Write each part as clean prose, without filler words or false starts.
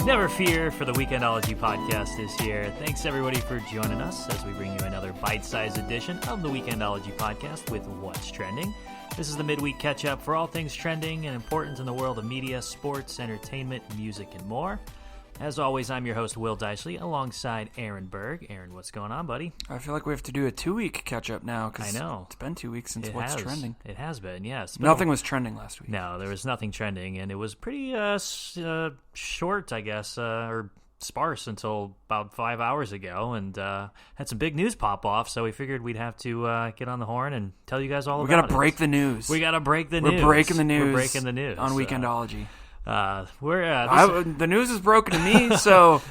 Never fear, for the Weekendology Podcast this year. Thanks everybody for joining us as we bring you another bite-sized edition of the Weekendology Podcast with What's Trending. This is the midweek catch-up for all things trending and important in the world of media, sports, entertainment, music, and more. As always, I'm your host, Will Dicely, alongside Aaron Berg. Aaron, what's going on, buddy? I feel like we have to do a 2-week catch-up now, because it's been 2 weeks since What's Trending. It has been, yes. Nothing was trending last week. No, there was nothing trending, and it was pretty short, I guess, or sparse until about 5 hours ago, and had some big news pop off, so we figured we'd have to get on the horn and tell you guys all about it. We gotta break the news. We gotta break the news. We're breaking the news. We're breaking the news. On Weekendology. The news is broken to me, so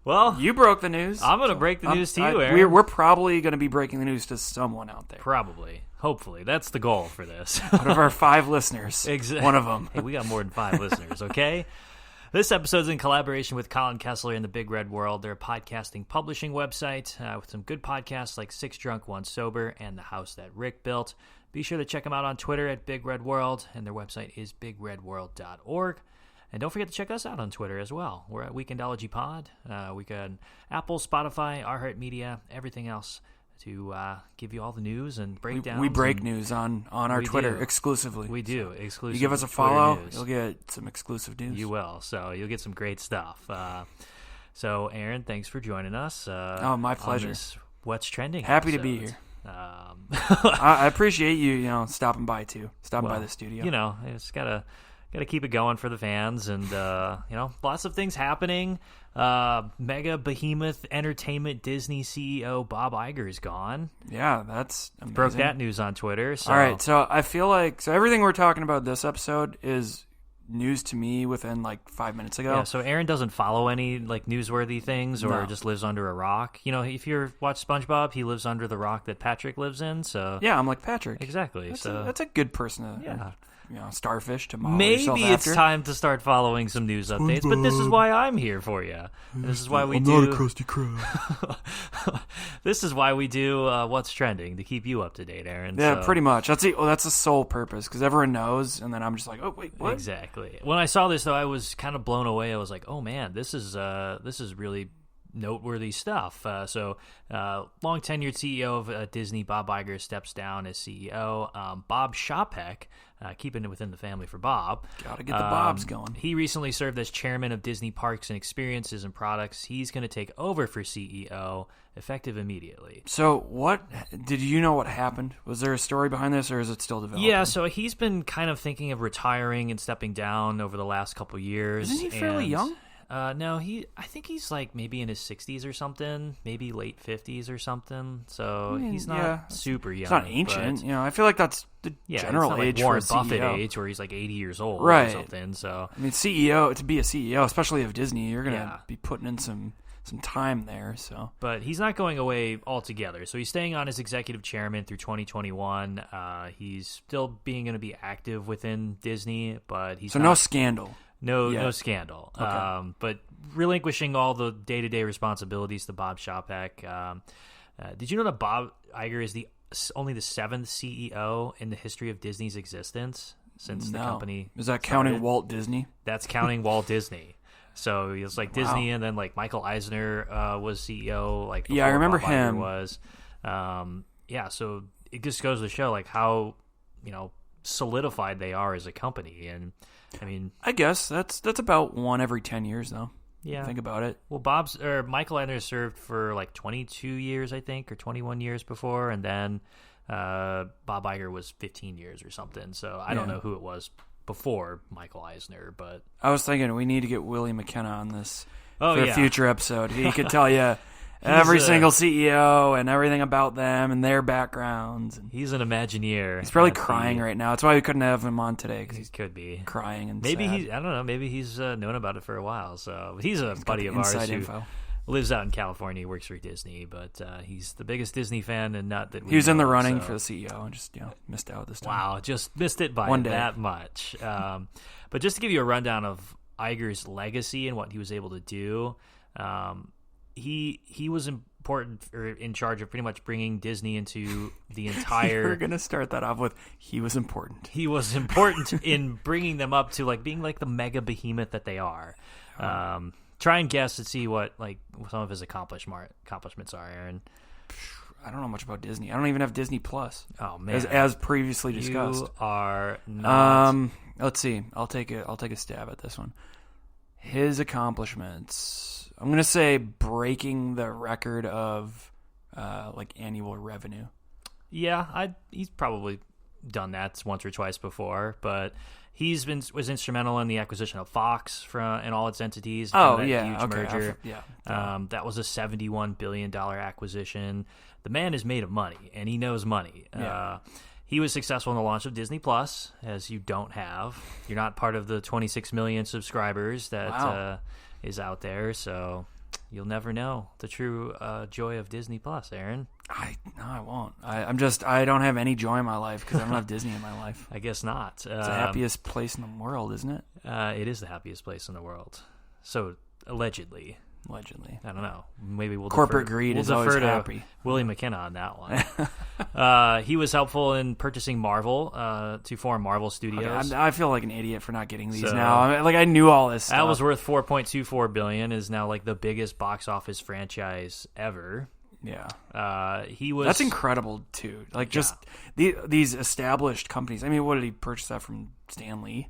well, you broke the news. I'm going to break the news to you, Aaron. We're probably going to be breaking the news to someone out there. Probably. Hopefully. That's the goal for this. Out of our 5 listeners, one of them. Hey, we got more than 5 listeners, okay? This episode's in collaboration with Colin Kessler and the Big Red World. They're a podcasting publishing website with some good podcasts like 6 Drunk, 1 Sober and The House That Rick Built. Be sure to check them out on Twitter at Big Red World, and their website is bigredworld.org. And don't forget to check us out on Twitter as well. We're at Weekendology Pod. We got Apple, Spotify, iHeartMedia, everything else to give you all the news and breakdowns. We break news on our Twitter exclusively. We do, exclusively. You give us a follow, you'll get some exclusive news. You will, so you'll get some great stuff. So, Aaron, thanks for joining us. My pleasure. On this What's Trending Happy episode. To be here. I appreciate you, stopping by too. Stopping by the studio. It's got to keep it going for the fans, and lots of things happening. Mega behemoth entertainment Disney CEO Bob Iger is gone. Yeah, that's amazing. Broke that news on Twitter. So. All right, so I feel like everything we're talking about this episode is news to me within like 5 minutes ago. Yeah, so Aaron doesn't follow any like newsworthy things or just lives under a rock. If you watch SpongeBob, he lives under the rock that Patrick lives in. So yeah, I'm like Patrick. Exactly. That's a good person to starfish to model maybe yourself it's after. Time to start following some news updates, but this is why I'm here for you. This is why we I'm do. not a Krusty Krab. This is why we do What's Trending, to keep you up to date, Aaron. Yeah, pretty much. That's the sole purpose, because everyone knows, and then I'm just like, oh wait, what? Exactly. When I saw this, though, I was kind of blown away. I was like, oh man, this is really noteworthy stuff. Long tenured CEO of Disney, Bob Iger, steps down as CEO. Bob Chapek, keeping it within the family for Bob. Gotta get the Bobs going. He recently served as chairman of Disney Parks and Experiences and Products. He's going to take over for CEO, effective immediately. So did you know what happened? Was there a story behind this, or is it still developing? Yeah, so he's been kind of thinking of retiring and stepping down over the last couple years. Isn't he fairly young? No, I think he's like maybe in his 60s or something, maybe late 50s or something. So he's not super young. It's not ancient. I feel like that's the general it's not age like Warren for a CEO. Buffett age, where he's like 80 years old right. or something. So to be a CEO, especially of Disney, you're gonna be putting in some time there. So, but he's not going away altogether. So he's staying on as executive chairman through 2021. He's still going to be active within Disney, but he's no scandal. No scandal. Okay. But relinquishing all the day-to-day responsibilities to Bob Chapek. Did you know that Bob Iger is only the 7th CEO in the history of Disney's existence since the company Is that started? Counting Walt Disney? That's counting Walt Disney. So it was like Disney, and then like Michael Eisner was CEO. Like I remember Bob him. Iger was. So it just goes to show like how solidified they are as a company. And I mean, I guess that's about one every 10 years, though. Yeah, think about it. Well, Michael Eisner served for like 22 years, I think, or 21 years before, and then Bob Iger was 15 years or something. So I don't know who it was before Michael Eisner, but I was thinking we need to get Willie McKenna on this for a future episode. He could tell you every single CEO and everything about them and their backgrounds. He's an Imagineer. He's probably crying right now. That's why we couldn't have him on today, because he could be crying and maybe sad. I don't know. Maybe he's known about it for a while. So he's a buddy of ours info. Who lives out in California. He works for Disney, but he's the biggest Disney fan, and not that he was in the running for the CEO and just missed out this time. Wow, just missed it by that much. But just to give you a rundown of Iger's legacy and what he was able to do, he was important, or in charge of pretty much bringing Disney into the entire. You're gonna start that off with he was important. He was important in bringing them up to like being like the mega behemoth that they are. Try and guess and see what like some of his accomplishments are, Aaron. I don't know much about Disney. I don't even have Disney Plus. Oh man, as previously discussed. You are not. Let's see. I'll take a stab at this one. His accomplishments. I'm gonna say breaking the record of like annual revenue. Yeah, he's probably done that once or twice before, but was instrumental in the acquisition of Fox and all its entities. Huge merger. That was a $71 billion acquisition. The man is made of money, and he knows money. Yeah. He was successful in the launch of Disney Plus, as you don't have. You're not part of the 26 million subscribers that is out there, so you'll never know the true joy of Disney Plus, Aaron. I won't. I don't have any joy in my life because I don't have Disney in my life. I guess not. It's the happiest place in the world, isn't it? It is the happiest place in the world. So, allegedly. I don't know. Maybe corporate greed is always happy. Willie McKenna on that one. He was helpful in purchasing Marvel to form Marvel Studios. Okay, I feel like an idiot for not getting these now. I knew all this stuff. That was worth $4.24 billion. Is now like the biggest box office franchise ever. Yeah, he was. That's incredible too. Like just these established companies. I mean, what did he purchase that from? Stan Lee.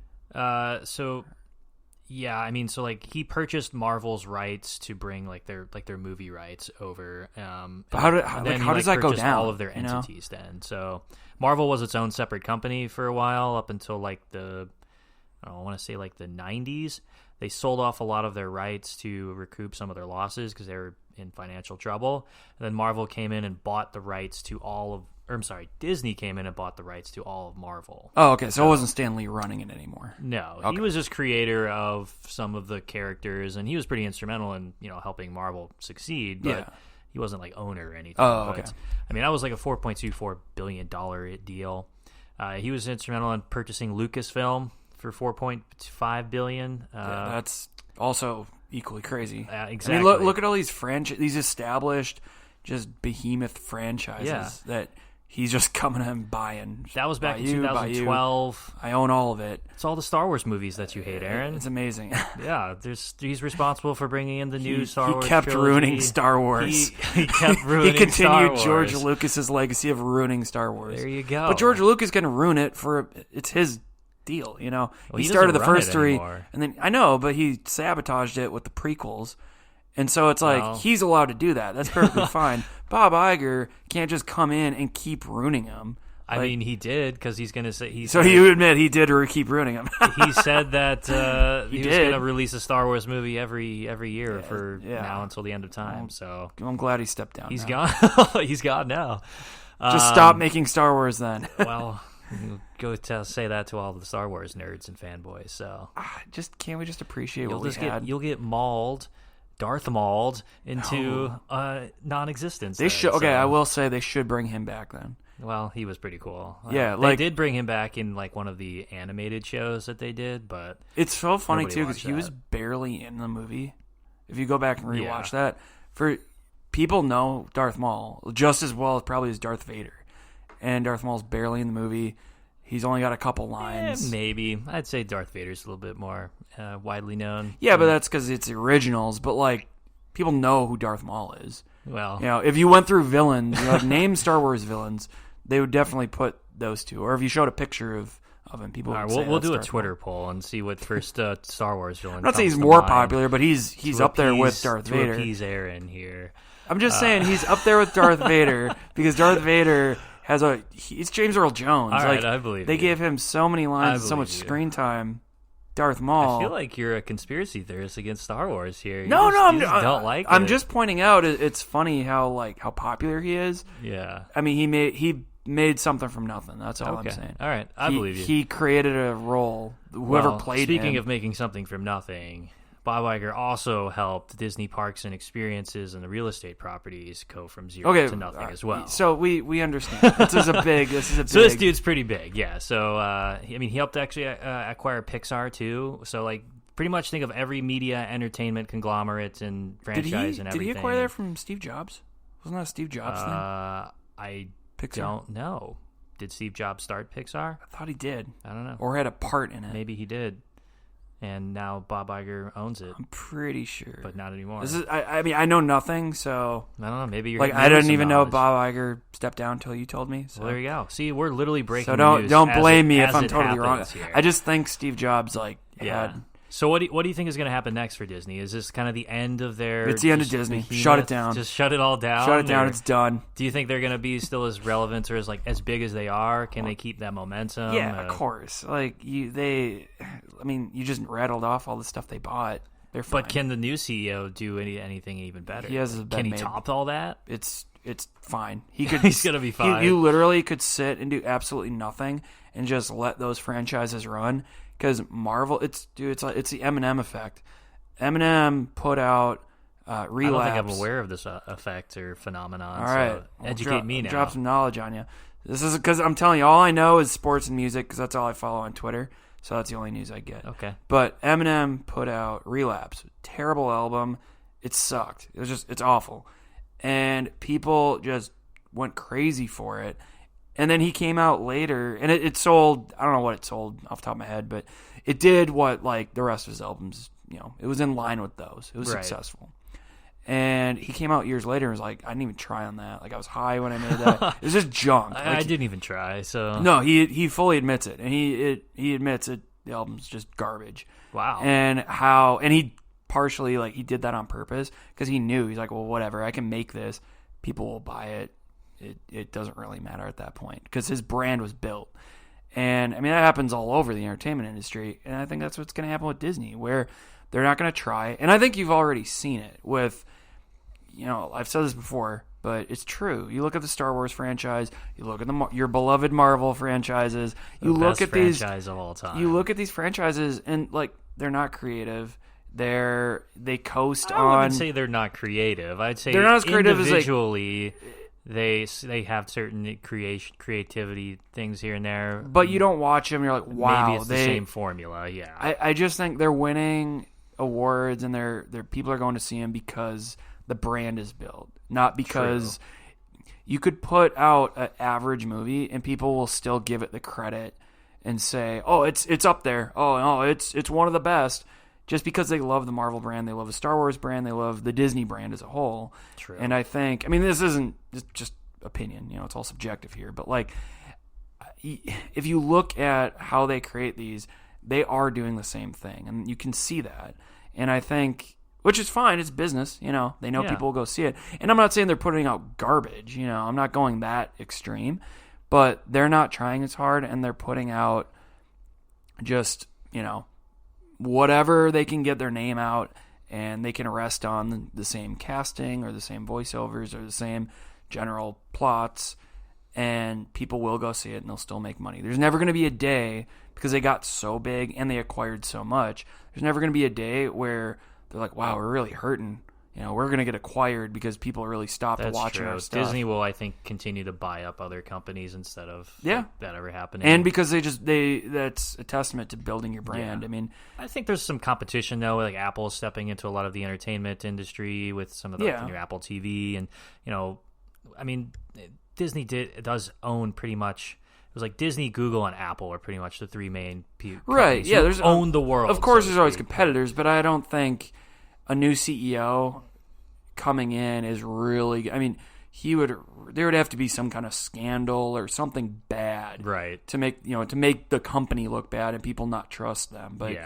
Yeah, I mean, so like he purchased Marvel's rights to bring like their movie rights over. But how does that go down? All of their entities then. So Marvel was its own separate company for a while up until like I want to say like the 90s. They sold off a lot of their rights to recoup some of their losses because they were in financial trouble. And then Marvel came in and bought the rights to Disney came in and bought the rights to all of Marvel. Oh, okay. So it wasn't Stan Lee running it anymore. No, okay. He was just creator of some of the characters, and he was pretty instrumental in helping Marvel succeed. But he wasn't like owner or anything. Oh, okay. I mean, that was like a $4.24 billion deal. He was instrumental in purchasing Lucasfilm for $4.5 billion. That's also equally crazy. Exactly. I mean, look at all these these established, just behemoth franchises that he's just coming and buying. That was back in 2012. I own all of it. It's all the Star Wars movies that you hate, Aaron. It's amazing. Yeah, he's responsible for bringing in the new Star Wars. He kept trilogy. Ruining Star Wars. He kept ruining. He continued Star Wars. George Lucas's legacy of ruining Star Wars. There you go. But George Lucas can ruin it it's his deal. Well, he started the first three, anymore. and then I know, but he sabotaged it with the prequels. And so it's like, he's allowed to do that. That's perfectly fine. Bob Iger can't just come in and keep ruining them. I mean, he did, because he's going to say... So you admit he did keep ruining them. He said that he was going to release a Star Wars movie every year now until the end of time. So I'm glad he stepped down. He's gone. He's gone now. Just stop making Star Wars then. Well... Go say that to all the Star Wars nerds and fanboys. So, can't we just appreciate what we had? You'll get Darth mauled into non-existence. They should. Okay, I will say they should bring him back then. Well, he was pretty cool. Yeah, they did bring him back in like one of the animated shows that they did, but it's so funny too because he was barely in the movie. If you go back and rewatch that, for people know Darth Maul just as well probably as Darth Vader. And Darth Maul's barely in the movie. He's only got a couple lines. Maybe. I'd say Darth Vader's a little bit more widely known. Yeah, but that's because it's originals. But, like, people know who Darth Maul is. Well. If you went through villains, name Star Wars villains, they would definitely put those two. Or if you showed a picture of him, people would say we'll do Darth a Twitter poll and see what first Star Wars villain I'm not saying he's more popular, but he's up there with Darth Vader. To appease Aaron here. I'm just saying he's up there with Darth Vader because Darth Vader... he's James Earl Jones. All right, I believe they gave him so many lines, and so much screen time. Darth Maul. I feel like you're a conspiracy theorist against Star Wars here. You don't like it. I'm just pointing out it's funny how popular he is. Yeah. I mean, he made something from nothing. That's all I'm saying. All right, I believe you. He created a role. Whoever played him. Speaking of making something from nothing, Bob Iger also helped Disney Parks and Experiences and the real estate properties go from zero to nothing as well. So we understand. This is a big. So this dude's pretty big, yeah. So he helped actually acquire Pixar too. So pretty much think of every media entertainment conglomerate and franchise and everything. Did he acquire that from Steve Jobs? Wasn't that a Steve Jobs thing? Pixar? Don't know. Did Steve Jobs start Pixar? I thought he did. I don't know. Or had a part in it. Maybe he did. and now Bob Iger owns it. I'm pretty sure, but not anymore. I mean, I know nothing, so I don't know. Maybe you're like I didn't even know Bob Iger stepped down until you told me. So. Well, there you go. See, we're literally breaking. So news don't blame me if I'm totally wrong. Here. I just think Steve Jobs had. So what do you think is going to happen next for Disney? Is this kind of the end of their... It's the end of Disney. Shut it down. Just shut it all down? Shut it down. It's done. Do you think they're going to be still as relevant or as big as they are? Can they keep that momentum? Yeah, of course. Like, you just rattled off all the stuff they bought. They're fine. But can the new CEO do anything even better? He has Can he top all that? It's fine. He's going to be fine. You literally could sit and do absolutely nothing and just let those franchises run. Because Marvel, it's the Eminem effect. Eminem put out Relapse. I don't think I'm aware of this effect or phenomenon. All right, so educate me now. Drop some knowledge on you. This is because I'm telling you, all I know is sports and music because that's all I follow on Twitter. So that's the only news I get. Okay. But Eminem put out Relapse, terrible album. It sucked. It's awful, and people just went crazy for it. And then he came out later, and it sold, I don't know what it sold off the top of my head, but it did what, like, the rest of his albums, it was in line with those. It was successful. And he came out years later and was like, I didn't even try on that. Like, I was high when I made that. It was just junk. I didn't even try, so... No, he fully admits it. And he admits it. The album's just garbage. Wow. And he partially, like, he did that on purpose because he knew. He's like, well, whatever. I can make this. People will buy it. It doesn't really matter at that point because his brand was built. And, I mean, that happens all over the entertainment industry. And I think that's what's going to happen with Disney, where they're not going to try. And I think you've already seen it with, I've said this before, but it's true. You look at the Star Wars franchise. You look at your beloved Marvel franchises. You look at these franchise of all time. You look at these franchises, and, like, they're not creative. They coast on... I wouldn't say they're not creative. I'd say they're not as creative individually... as, like, They have certain creativity things here and there, but you don't watch them. You're like, wow, maybe it's the same formula. Yeah, I just think they're winning awards, and they're people are going to see them because the brand is built, not because you could put out an average movie and people will still give it the credit and say, oh, it's up there. Oh no, it's one of the best. Just because they love the Marvel brand, they love the Star Wars brand, they love the Disney brand as a whole. True. And I think, this isn't just opinion, it's all subjective here. But, like, if you look at how they create these, they are doing the same thing. And you can see that. And I think, which is fine, it's business, they know people will go see it. And I'm not saying they're putting out garbage, I'm not going that extreme. But they're not trying as hard, and they're putting out just, whatever they can get their name out, and they can rest on the same casting or the same voiceovers or the same general plots, and people will go see it and they'll still make money. There's never going to be a day, because they got so big and they acquired so much, there's never going to be a day where they're like, wow, we're really hurting. We're going to get acquired because people really stopped watching our stuff. Disney will, I think, continue to buy up other companies instead of that ever happening. And because that's a testament to building your brand. Yeah. I think there's some competition, though, like Apple stepping into a lot of the entertainment industry with some of the new Apple TV. And, Disney does own pretty much... It was like Disney, Google, and Apple are pretty much the three main right. Yeah, there's own the world. Of course, there's always competitors, but I don't think a new CEO coming in is really... there would have to be some kind of scandal or something bad, right, to make the company look bad and people not trust them. But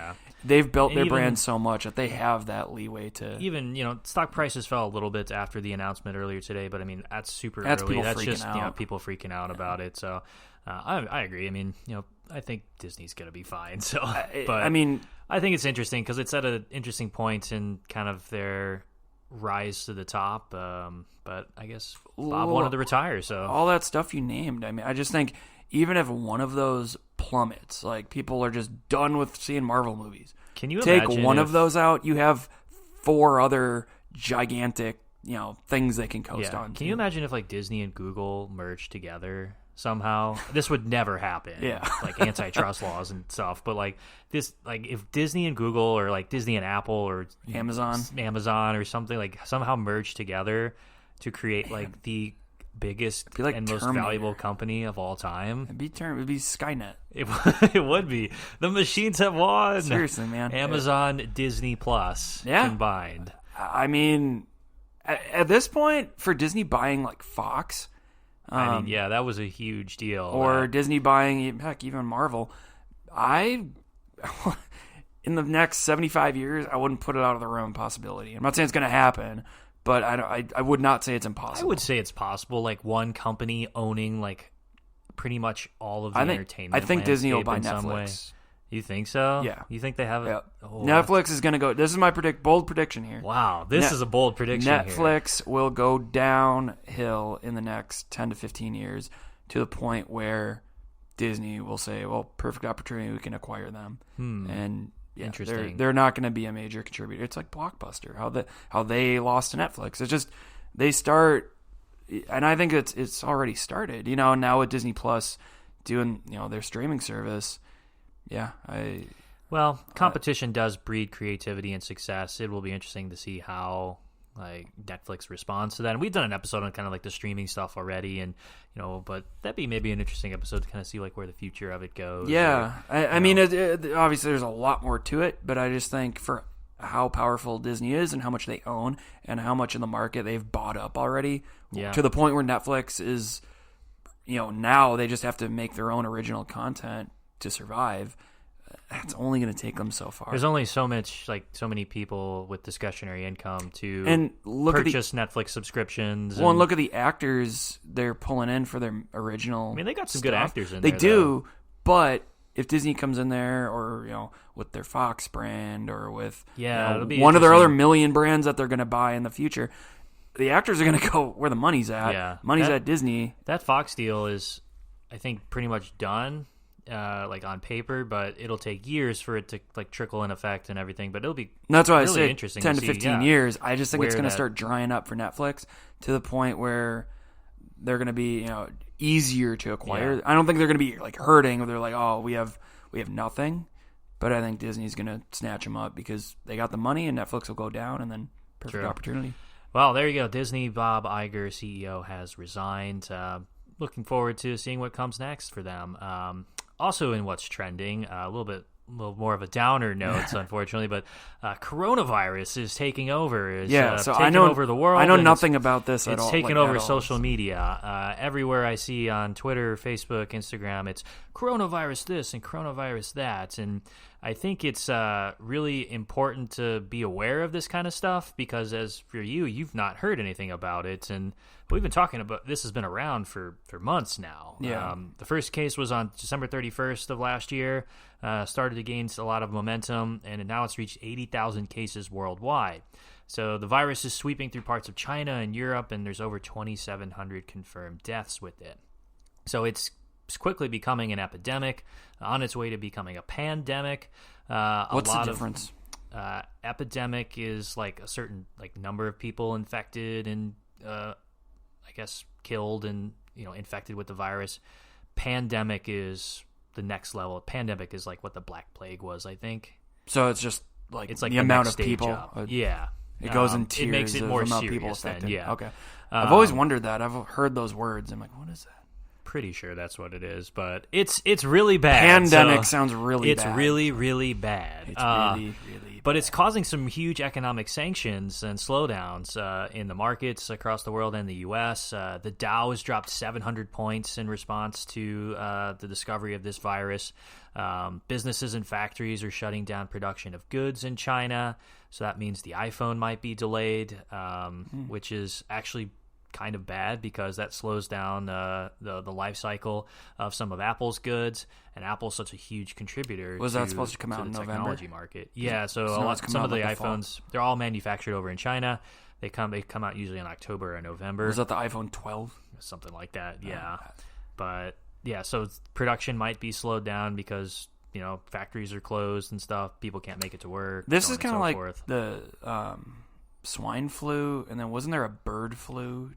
they've built their brand so much that they have that leeway to... Even, stock prices fell a little bit after the announcement earlier today, but that's super early. People that's freaking just out. People freaking out about it. So I agree. I think Disney's going to be fine. So, but I think it's interesting because it's at an interesting point in kind of their rise to the top. But I guess Bob wanted to retire. So all that stuff you named. I just think even if one of those plummets, like people are just done with seeing Marvel movies. Can you take one of those out? You have 4 other gigantic, things they can coast on. Can you imagine if like Disney and Google merged together somehow? This would never happen. Yeah. Like antitrust laws and stuff. But like this, like if Disney and Google or like Disney and Apple or Amazon or something like somehow merged together to create like the biggest like and most Terminator. valuable company of all time. It'd be Skynet. It would be. The machines have won. Seriously, man. Amazon, Disney Plus combined. I mean, at this point, for Disney buying like Fox, that was a huge deal. Or Disney buying, heck, even Marvel. In the next 75 years, I wouldn't put it out of the realm of possibility. I'm not saying it's going to happen, but I would not say it's impossible. I would say it's possible, like one company owning like pretty much all of the entertainment. I think Disney will buy Netflix. Way. You think so? Yeah. You think they have it? Yeah. Netflix is going to go. This is my bold prediction here. Wow, this is a bold prediction. Netflix will go downhill in the next 10 to 15 years to the point where Disney will say, well, perfect opportunity, we can acquire them. And interesting. They're not going to be a major contributor. It's like Blockbuster, how they lost to Netflix. It's just they start, and I think it's already started. Now with Disney Plus doing their streaming service. Yeah, competition does breed creativity and success. It will be interesting to see how Netflix responds to that. And we've done an episode on kind of like the streaming stuff already, and but that'd be maybe an interesting episode to kind of see like where the future of it goes. Yeah, I mean, obviously there's a lot more to it, but I just think for how powerful Disney is and how much they own and how much in the market they've bought up already, to the point where Netflix is, now they just have to make their own original content to survive. It's only going to take them so far. There's only so many people with discretionary income to purchase Netflix subscriptions. Well, and look at the actors they're pulling in for their original. I mean, they got some stuff. good actors in there. They do, but if Disney comes in there, or with their Fox brand, or with one of their other million brands that they're going to buy in the future, the actors are going to go where the money's at. Yeah, money's at Disney. That Fox deal is, I think, pretty much done. On paper, but it'll take years for it to trickle in effect and everything. But it'll be that's why really I say interesting 10 to see, 15 years. I just think it's going to start drying up for Netflix to the point where they're going to be easier to acquire. I don't think they're going to be hurting, or they're like, oh, we have nothing. But I think Disney's going to snatch them up because they got the money, and Netflix will go down, and then perfect opportunity. Well, there you go. Disney Bob Iger, CEO, has resigned. Looking forward to seeing what comes next for them. Also in what's trending, a little more of a downer note, unfortunately, but coronavirus is taking over. So I know over the world. I know nothing about this at all. It's taken over social media. Everywhere I see on Twitter, Facebook, Instagram, it's coronavirus this and coronavirus that, and I think it's really important to be aware of this kind of stuff because, as for you've not heard anything about it, and we've been talking about this has been around for months now. Yeah. The first case was on December 31st of last year. Started to gain a lot of momentum, and now it's reached 80,000 cases worldwide. So the virus is sweeping through parts of China and Europe, and there's over 2,700 confirmed deaths with it. So it's quickly becoming an epidemic, on its way to becoming a pandemic. What's the difference? Epidemic is like a certain number of people infected and I guess killed and infected with the virus. Pandemic is the next level. Pandemic is like what the Black Plague was, I think. So it's just it's like the amount of people. It goes in tiers. It makes it more amount serious. People affected. Then, Okay. I've always wondered that. I've heard those words. I'm like, what is that? Pretty sure that's what it is, but it's really bad. Pandemic sounds really bad. It's really, really bad. It's really, really but it's causing some huge economic sanctions and slowdowns in the markets across the world and the U.S. The Dow has dropped 700 points in response to the discovery of this virus. Businesses and factories are shutting down production of goods in China, so that means the iPhone might be delayed, which is actually kind of bad because that slows down the life cycle of some of Apple's goods, and Apple's such a huge contributor. Was that supposed to come out in in the November? Technology market? Yeah, so some of the iPhones they're all manufactured over in China. They come out usually in October or November. Was that the iPhone 12? Something like that, yeah. But yeah, so production might be slowed down because factories are closed and stuff. People can't make it to work. This is kind of like the swine flu, and then wasn't there a bird flu?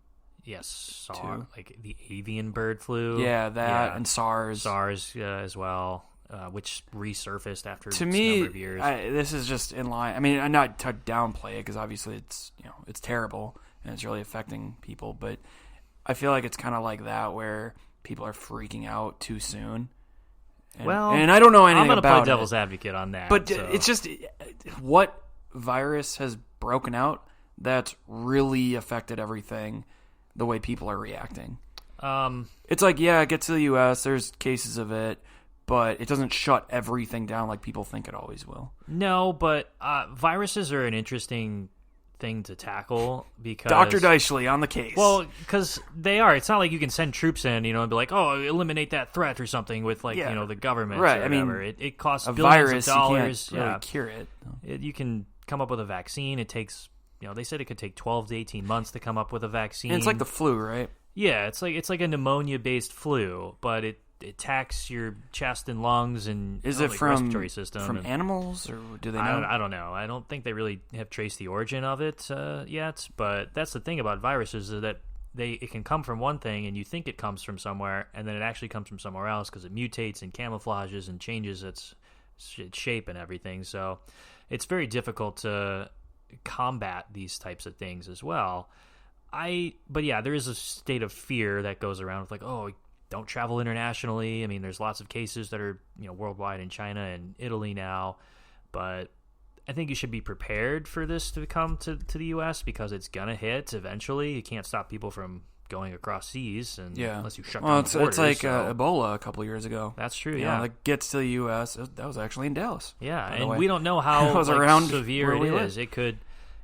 Yes, like the avian bird flu. Yeah, and SARS. SARS as well, which resurfaced after a number of years. This is just in line. I mean, I'm not to downplay it because obviously it's terrible and it's really affecting people. But I feel like it's kind of like that where people are freaking out too soon. And I don't know anything about it. I'm going to play devil's advocate on that. But it's just what virus has broken out that's really affected everything, the way people are reacting. It's like, yeah, it gets to the U.S., there's cases of it, but it doesn't shut everything down like people think it always will. No, but viruses are an interesting thing to tackle because... Dr. Deichley on the case. Well, because they are. It's not like you can send troops in, and be like, oh, eliminate that threat or something with, the government right. or whatever. I mean, it costs a billions virus, of dollars. You can't really cure it. You can come up with a vaccine. It takes, they said it could take 12 to 18 months to come up with a vaccine. And it's like the flu, right? Yeah, it's like a pneumonia-based flu, but it attacks your chest and lungs and respiratory system. From animals, or do they know? I don't know. I don't think they really have traced the origin of it yet. But that's the thing about viruses, is that it can come from one thing, and you think it comes from somewhere, and then it actually comes from somewhere else because it mutates and camouflages and changes its shape and everything. So it's very difficult to combat these types of things as well. But yeah, there is a state of fear that goes around with don't travel internationally. I mean, there's lots of cases that are, worldwide in China and Italy now, but I think you should be prepared for this to come to the U.S. because it's going to hit eventually. You can't stop people from going across seas unless you shut down the borders. It's like Ebola a couple years ago. That's true, That gets to the U.S. That was actually in Dallas. Yeah, and we don't know how severe it is. Live.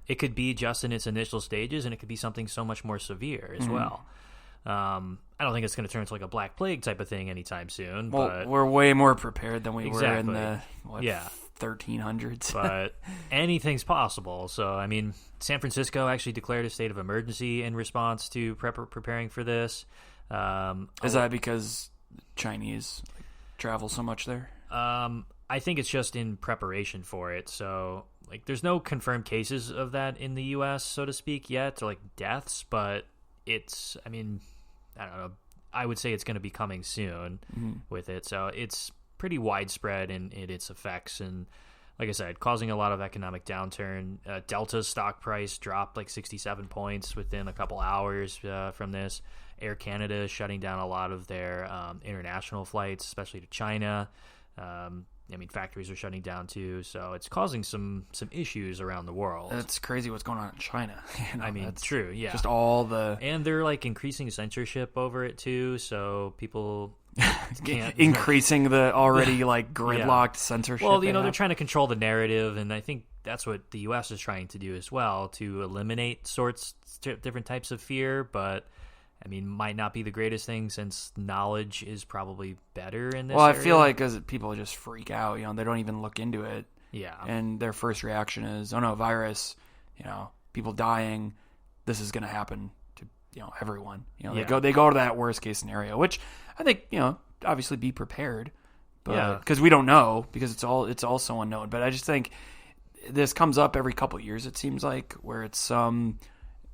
It could be just in its initial stages, and it could be something so much more severe as well. I don't think it's going to turn into like a Black Plague type of thing anytime soon. Well, but we're way more prepared than we were in the 1300s. But anything's possible. So, I mean, San Francisco actually declared a state of emergency in response to preparing for this. Is that because Chinese travel so much there? I think it's just in preparation for it. So, there's no confirmed cases of that in the U.S., so to speak, yet, or deaths, but it's, I don't know. I would say it's going to be coming soon with it. So it's pretty widespread in its effects. And like I said, causing a lot of economic downturn. Delta's stock price dropped 67 points within a couple hours from this. Air Canada is shutting down a lot of their international flights, especially to China. Factories are shutting down too, so it's causing some issues around the world. That's crazy what's going on in China. That's true, yeah. Just all the... And they're, increasing censorship over it too, so people can't... Increasing the already, gridlocked censorship. Well, they're trying to control the narrative, and I think that's what the U.S. is trying to do as well, to eliminate different types of fear, but... might not be the greatest thing since knowledge is probably better in this area. I feel like as people just freak out, they don't even look into it. Yeah. And their first reaction is, oh no, virus, people dying, this is going to happen to, everyone. They go to that worst case scenario, which I think, obviously be prepared. But because we don't know, because it's all so unknown. But I just think this comes up every couple of years, it seems like, where it's some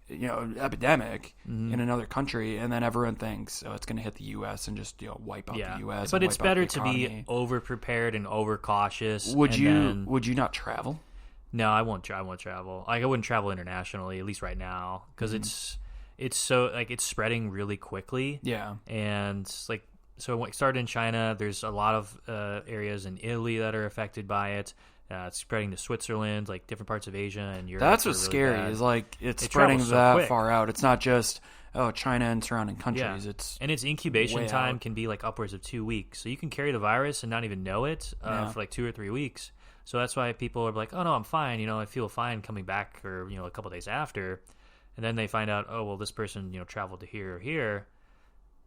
epidemic in another country, and then everyone thinks, it's going to hit the U.S. and just wipe out the U.S. But it's better to be over prepared and over cautious. Would you not travel? No, I won't travel. I wouldn't travel internationally, at least right now, because it's so it's spreading really quickly. Yeah, and so it started in China. There's a lot of areas in Italy that are affected by it. It's spreading to Switzerland, different parts of Asia and Europe. That's what's really scary, is it's spreading that far out. It's not just, China and surrounding countries. Yeah. And its incubation time can be upwards of 2 weeks. So you can carry the virus and not even know it for 2 or 3 weeks. So that's why people are like, oh no, I'm fine. I feel fine coming back, or, a couple days after. And then they find out, oh, well, this person, traveled to here or here.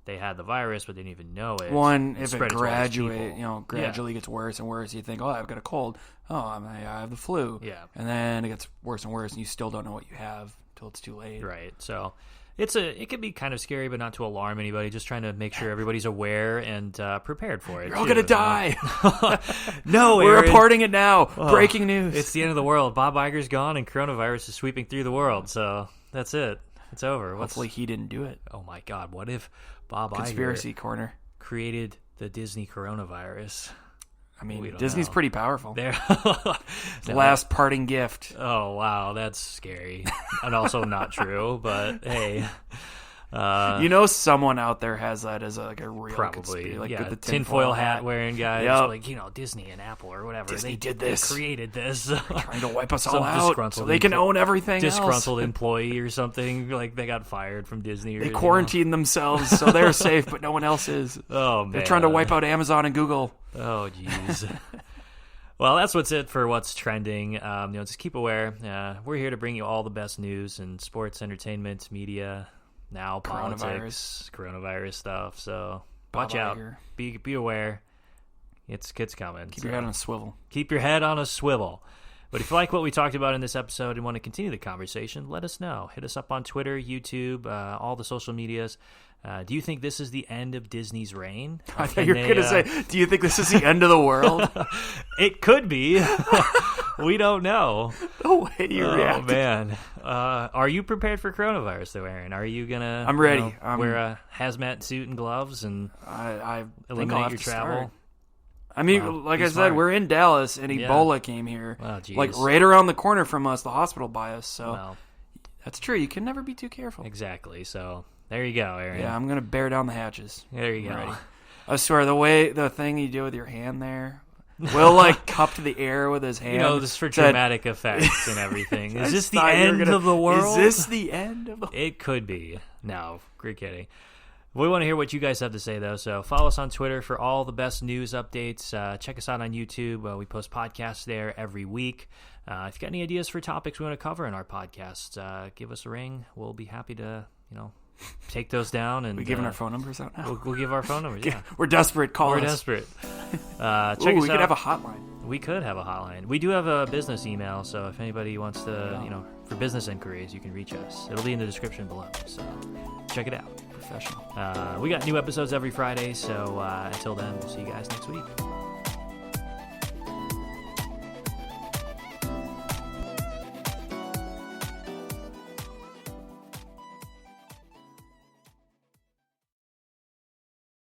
They had the virus, but they didn't even know it. One, if it gradually gets worse and worse, you think, I've got a cold. I have the flu. Yeah. And then it gets worse and worse, and you still don't know what you have until it's too late. Right. So it can be kind of scary, but not to alarm anybody. Just trying to make sure everybody's aware and prepared for it. You're all going to die. No, we're Aaron. Reporting it now. Breaking news. It's the end of the world. Bob Iger's gone, and coronavirus is sweeping through the world. So that's it. It's over. Hopefully he didn't do it. Oh my God! What if Bob Conspiracy Iger Corner created the Disney coronavirus? Disney's pretty powerful. The last parting gift. Oh wow, that's scary, and also not true. But hey, Someone out there has that as a real probably like the tinfoil hat wearing guys, Yep. Disney and Apple or whatever. Disney did this. They created this. Trying to wipe us all out so they can own everything disgruntled else. employee or something. Like they got fired from Disney. They quarantined themselves so they're safe, but no one else is. Oh, man. They're trying to wipe out Amazon and Google. Oh, jeez. Well, that's what's it for what's trending. Just keep aware. We're here to bring you all the best news in sports, entertainment, media, now politics, coronavirus stuff. So watch out. Be aware. It's coming. Keep your head on a swivel. Keep your head on a swivel. But if you like what we talked about in this episode and want to continue the conversation, let us know. Hit us up on Twitter, YouTube, all the social medias. Do you think this is the end of Disney's reign? I thought you were going to say, do you think this is the end of the world? It could be. We don't know. The way you react. Oh, man. Are you prepared for coronavirus, though, Aaron? Are you going to I'm ready. Wear a hazmat suit and gloves and I eliminate your travel? Start. I mean, like I said, we're in Dallas, and Ebola came here, right around the corner from us, the hospital by us. So that's true. You can never be too careful. Exactly. So there you go, Aaron. Yeah, I'm gonna bear down the hatches. There you go. Ready. I swear, the thing you do with your hand there, Will cupped the air with his hand. This is for dramatic effects and everything. Is this the end of the world? Is this the end of the world? It could be. No, great kidding. We want to hear what you guys have to say, though, so follow us on Twitter for all the best news updates. Check us out on YouTube. We post podcasts there every week. If you got any ideas for topics we want to cover in our podcast, give us a ring. We'll be happy to, take those down. And we giving our phone numbers out now? We'll give our phone numbers, yeah. We're desperate. Call us. We're desperate. Check us we out. could have a hotline. We could have a hotline. We do have a business email, so if anybody wants to, for business inquiries, you can reach us. It'll be in the description below, so check it out. Professional. We got new episodes every Friday, so until then, we'll see you guys next week.